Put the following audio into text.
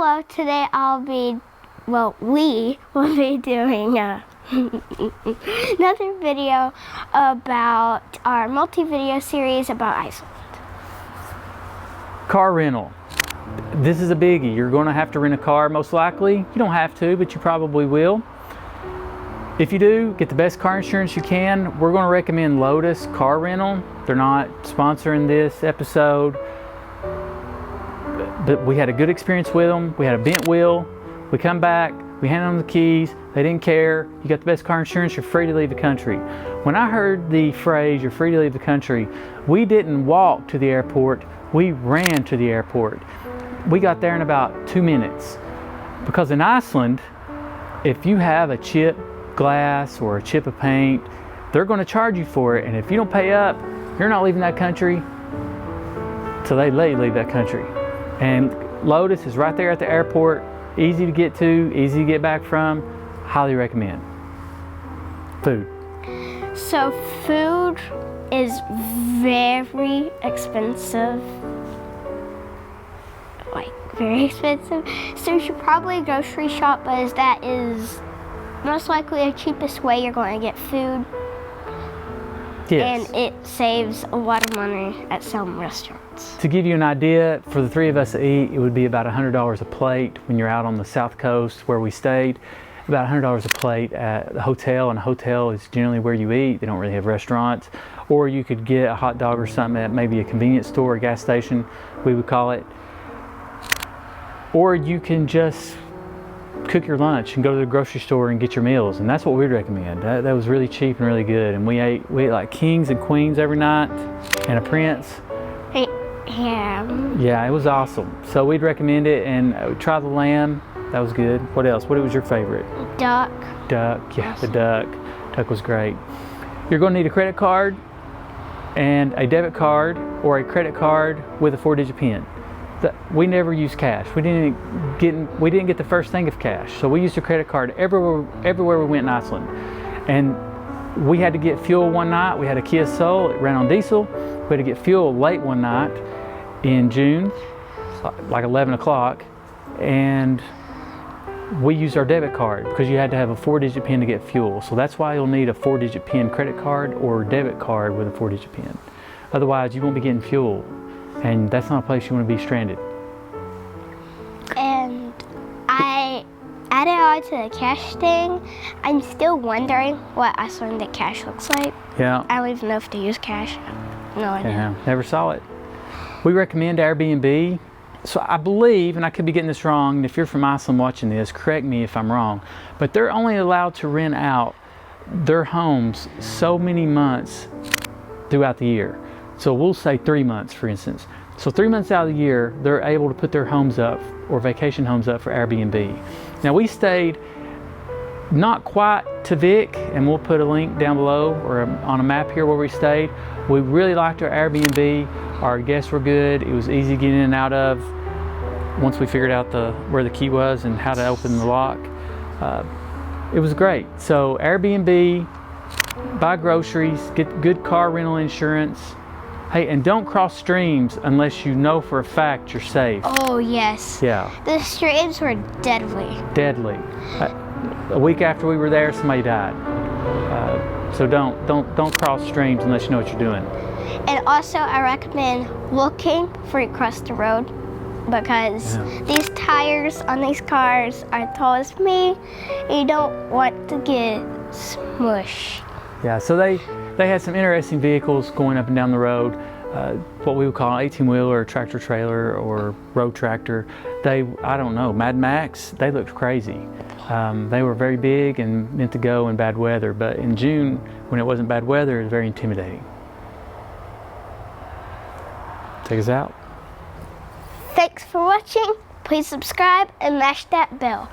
Hello, today we will be doing another video about our multi-video series about Iceland. Car rental. This is a biggie. You're going to have to rent a car most likely. You don't have to, but you probably will. If you do, get the best car insurance you can. We're going to recommend Lotus Car Rental. They're not sponsoring this episode, but we had a good experience with them. We had a bent wheel. We come back, we hand them the keys. They didn't care. You got the best car insurance, you're free to leave the country. When I heard the phrase, you're free to leave the country, we didn't walk to the airport, we ran to the airport. We got there in about 2 minutes. Because in Iceland, if you have a chip glass or a chip of paint, they're going to charge you for it. And if you don't pay up, you're not leaving that country till they let you leave that country. And Lotus is right there at the airport, easy to get to, easy to get back from. Highly recommend. Food. So food is very expensive. Like very expensive. So you should probably grocery shop, as that is most likely the cheapest way you're going to get food. Yes. And it saves a lot of money at some restaurants. To give you an idea, for the three of us to eat, it would be about $100 a plate when you're out on the south coast where we stayed. About $100 a plate at the hotel, and a hotel is generally where you eat. They don't really have restaurants. Or you could get a hot dog or something at maybe a convenience store, a gas station, we would call it. Or you can just cook your lunch and go to the grocery store and get your meals, and that's what we'd recommend. That was really cheap and really good, and we ate like kings and queens every night and a prince. Yeah, it was awesome. So we'd recommend it, and try the lamb. That was good. What else? What was your favorite? Duck. Yeah, the duck. Duck was great. You're going to need a credit card and a debit card, or a credit card with a 4-digit PIN. We never used cash. We didn't get the first thing of cash. So we used a credit card everywhere we went in Iceland. And we had to get fuel one night. We had a Kia Soul. It ran on diesel. We had to get fuel late one night in June, like 11 o'clock. And we used our debit card because you had to have a 4-digit PIN to get fuel. So that's why you'll need a 4-digit PIN credit card or debit card with a 4-digit PIN. Otherwise, you won't be getting fuel. And that's not a place you want to be stranded. And I added on to the cash thing. I'm still wondering what Icelandic cash looks like. Yeah. I don't even know if they use cash. No idea. Yeah, never saw it. We recommend AirBnB. So I believe, and I could be getting this wrong, and if you're from Iceland watching this, correct me if I'm wrong, but they're only allowed to rent out their homes so many months throughout the year. So we'll say 3 months, for instance. So 3 months out of the year, they're able to put their homes up, or vacation homes up, for Airbnb. Now we stayed not quite to Vic, and we'll put a link down below or on a map here where we stayed. We really liked our Airbnb. Our guests were good. It was easy to get in and out of once we figured out where the key was and how to open the lock. It was great. So Airbnb, buy groceries, get good car rental insurance. Hey, and don't cross streams unless you know for a fact you're safe. Oh, yes. Yeah. The streams were deadly. Deadly. A week after we were there, somebody died. So don't cross streams unless you know what you're doing. And also, I recommend looking before you cross the road, because these tires on these cars are tall as me, and you don't want to get smushed. Yeah, so they had some interesting vehicles going up and down the road, what we would call an 18-wheeler or tractor trailer or road tractor. I don't know, Mad Max, they looked crazy. They were very big and meant to go in bad weather, but in June, when it wasn't bad weather, it was very intimidating. Take us out. Thanks for watching. Please subscribe and mash that bell.